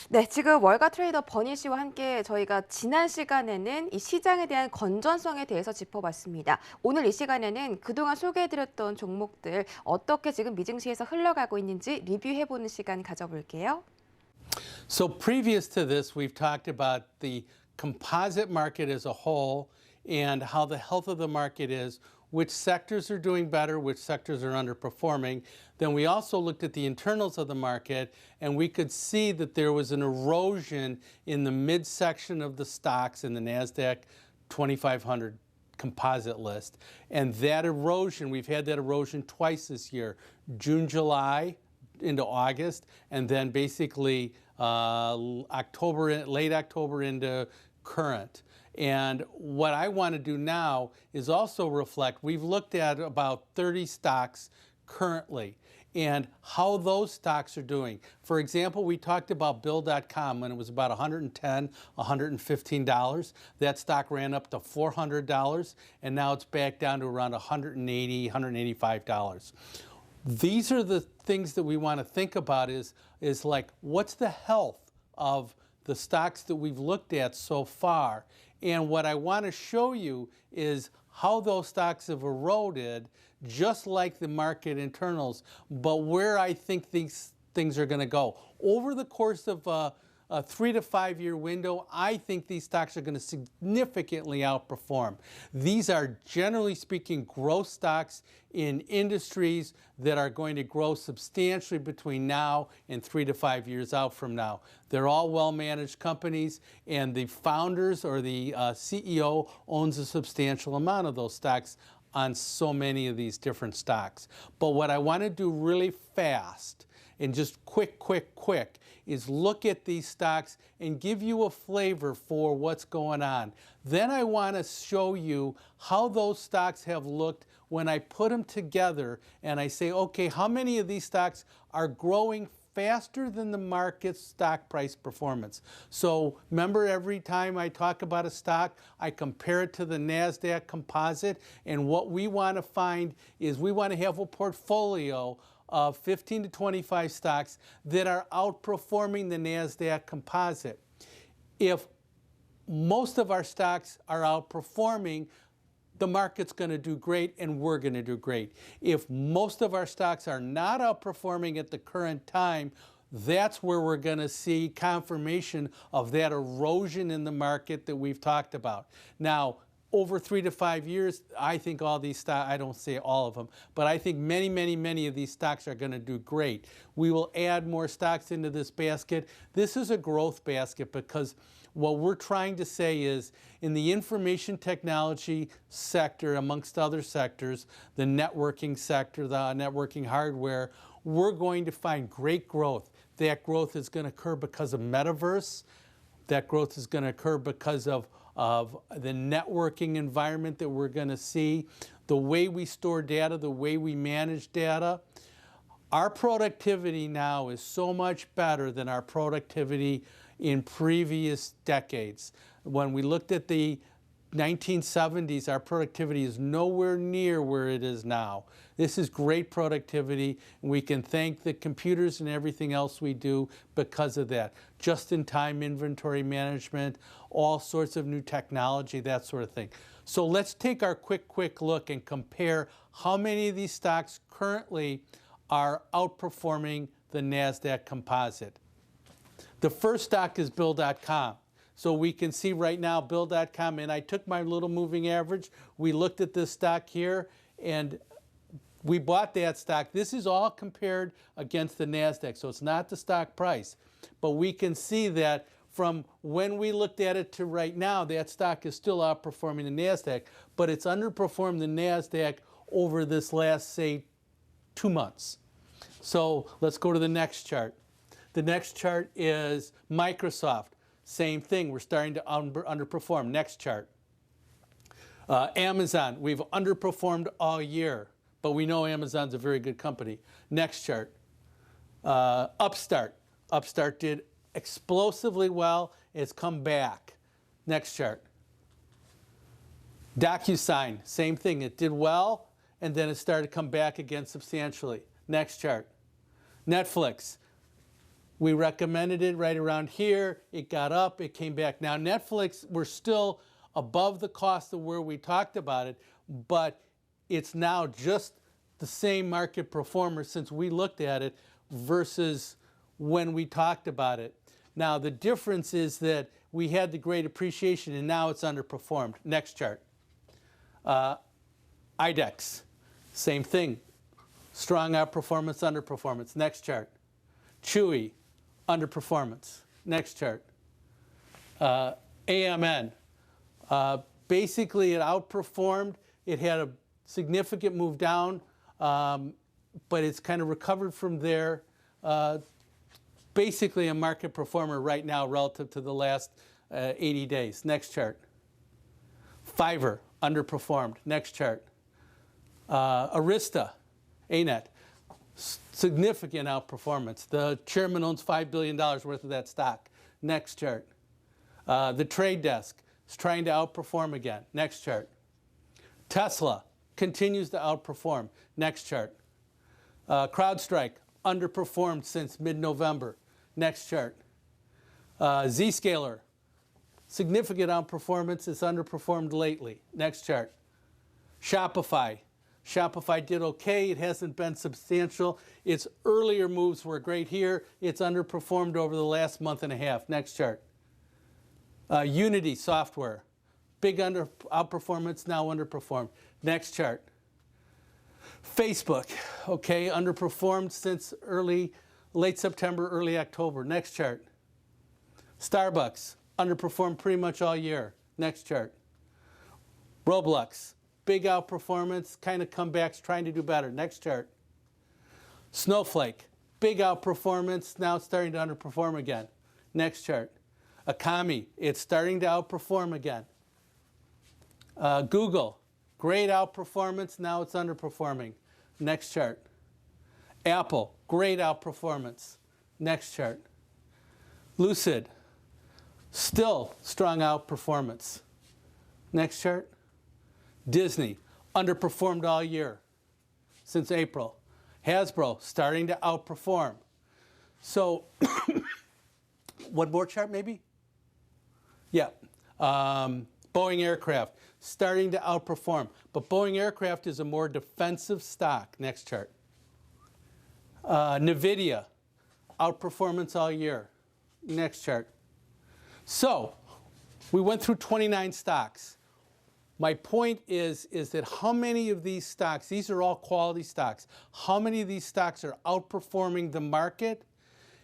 네, 지금 월가 트레이더 버니 씨와 함께 저희가 지난 시간에는 이 시장에 대한 건전성에 대해서 짚어봤습니다. 오늘 이 시간에는 그동안 소개해드렸던 종목들 어떻게 지금 미증시에서 흘러가고 있는지 리뷰해보는 시간 가져볼게요. So previous to this, we've talked about the composite market as a whole and how the health of the market is, which sectors are doing better, which sectors are underperforming. Then we also looked at the internals of the market, and we could see that there was an erosion in the midsection of the stocks in the NASDAQ 2500 composite list. And that erosion, we've had that erosion twice this year, June, July into August, and then basically late October into current. And what I want to do now is also reflect, we've looked at about 30 stocks currently and how those stocks are doing. For example, we talked about Bill.com when it was about $110, $115. That stock ran up to $400, and now it's back down to around $180, $185. These are the things that we want to think about is like, what's the health of the stocks that we've looked at so far? And what I want to show you is how those stocks have eroded, just like the market internals, but where I think these things are going to go. Over the course of a 3 to 5 year window, I think these stocks are going to significantly outperform. These are, generally speaking, growth stocks in industries that are going to grow substantially between now and 3 to 5 years out from now. They're all well-managed companies, and the founders or the CEO owns a substantial amount of those stocks on so many of these different stocks. But what I want to do really fast and just quick is look at these stocks and give you a flavor for what's going on. Then I want to show you how those stocks have looked when I put them together and I say, okay, how many of these stocks are growing faster than the market's stock price performance? So remember, every time I talk about a stock, I compare it to the NASDAQ composite, and what we want to find is we want to have a portfolio of 15 to 25 stocks that are outperforming the NASDAQ composite. If most of our stocks are outperforming, the market's going to do great and we're going to do great. If most of our stocks are not outperforming at the current time, that's where we're going to see confirmation of that erosion in the market that we've talked about. Now, over 3 to 5 years, I think all these stocks, I don't say all of them, but I think many of these stocks are going to do great. We will add more stocks into this basket. This is a growth basket because what we're trying to say is in the information technology sector, amongst other sectors, the networking sector, the networking hardware, we're going to find great growth. That growth is going to occur because of metaverse. That growth is going to occur because of the networking environment that we're going to see, the way we store data, the way we manage data. Our productivity now is so much better than our productivity in previous decades. When we looked at the 1970s, our productivity is nowhere near where it is now. This is great productivity, and we can thank the computers and everything else we do because of that. Just-in-time inventory management, all sorts of new technology, that sort of thing. So let's take our quick look and compare how many of these stocks currently are outperforming the NASDAQ composite. The first stock is Bill.com. So we can see right now Bill.com, and I took my little moving average. We looked at this stock here, and we bought that stock. This is all compared against the NASDAQ, so it's not the stock price. But we can see that from when we looked at it to right now, that stock is still outperforming the NASDAQ, but it's underperformed the NASDAQ over this last, say, 2 months. So let's go to the next chart. The next chart is Microsoft. Same thing, we're starting to underperform. Next chart. Amazon, we've underperformed all year, but we know Amazon's a very good company. Next chart. Upstart. Upstart did explosively well. It's come back. Next chart. DocuSign, same thing. It did well, and then it started to come back again substantially. Next chart. Netflix. We recommended it right around here. It got up, it came back. Now Netflix, we're still above the cost of where we talked about it, but it's now just the same market performer since we looked at it versus when we talked about it. Now the difference is that we had the great appreciation and now it's underperformed. Next chart. IDEX, same thing. Strong outperformance, underperformance. Next chart. Chewy, underperformance. Next chart. AMN, basically it outperformed. It had a significant move down, but it's kind of recovered from there. Basically a market performer right now relative to the last 80 days. Next chart. Fiverr, underperformed. Next chart. Arista, ANET, significant outperformance. The chairman owns $5 billion worth of that stock. Next chart. The trade desk is trying to outperform again. Next chart. Tesla continues to outperform. Next chart. CrowdStrike, underperformed since mid-November. Next chart. Zscaler, significant outperformance. It's underperformed lately. Next chart. Shopify. Shopify did okay. It hasn't been substantial. Its earlier moves were great here. It's underperformed over the last month and a half. Next chart. Unity Software. Big outperformance, now underperformed. Next chart. Facebook, okay, underperformed since late September, early October. Next chart. Starbucks, underperformed pretty much all year. Next chart. Roblox, big outperformance, kind of comebacks, trying to do better. Next chart. Snowflake, big outperformance, now it's starting to underperform again. Next chart. Akami, it's starting to outperform again. Google, great outperformance, now it's underperforming. Next chart. Apple, great outperformance. Next chart. Lucid, still strong outperformance. Next chart. Disney, underperformed all year since April. Hasbro, starting to outperform. So, one more chart maybe? Yeah. Boeing Aircraft, starting to outperform. But Boeing Aircraft is a more defensive stock. Next chart. NVIDIA, outperformance all year. Next chart. So, we went through 29 stocks. My point is that how many of these stocks, these are all quality stocks, how many of these stocks are outperforming the market?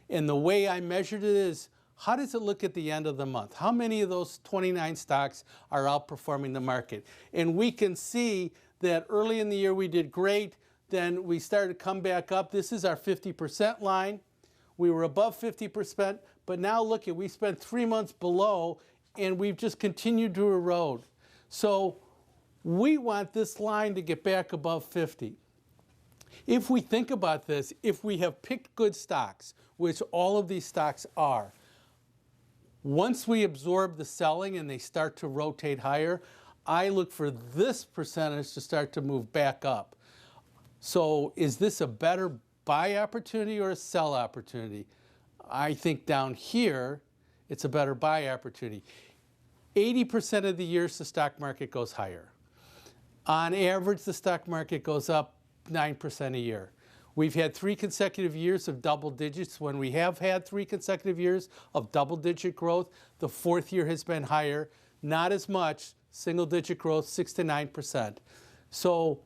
And the way I measured it is, how does it look at the end of the month? How many of those 29 stocks are outperforming the market? And we can see that early in the year we did great, then we started to come back up. This is our 50% line. We were above 50%, but now look at, we spent 3 months below and we've just continued to erode. So we want this line to get back above 50. If we think about this, if we have picked good stocks, which all of these stocks are, once we absorb the selling and they start to rotate higher, I look for this percentage to start to move back up. So is this a better buy opportunity or a sell opportunity? I think down here, it's a better buy opportunity. 80% of the years the stock market goes higher. On average, the stock market goes up 9% a year. We've had 3 consecutive years of double digits. When we have had 3 consecutive years of double-digit growth, the 4th year has been higher. Not as much, single-digit growth, 6 to 9%. So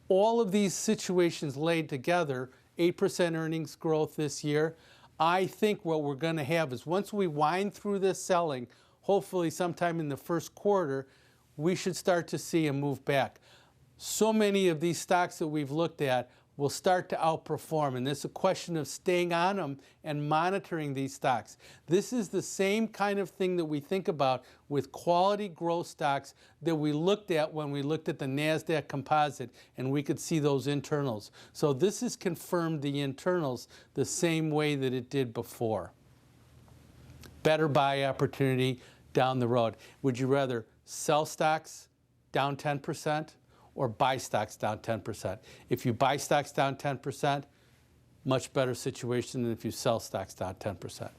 all of these situations laid together, 8% earnings growth this year. I think what we're going to have is once we wind through this selling, hopefully sometime in the first quarter, we should start to see a move back. So many of these stocks that we've looked at will start to outperform, and it's a question of staying on them and monitoring these stocks. This is the same kind of thing that we think about with quality growth stocks that we looked at when we looked at the NASDAQ composite, and we could see those internals. So this has confirmed the internals the same way that it did before. Better buy opportunity down the road. Would you rather sell stocks down 10% or buy stocks down 10%? If you buy stocks down 10%, much better situation than if you sell stocks down 10%.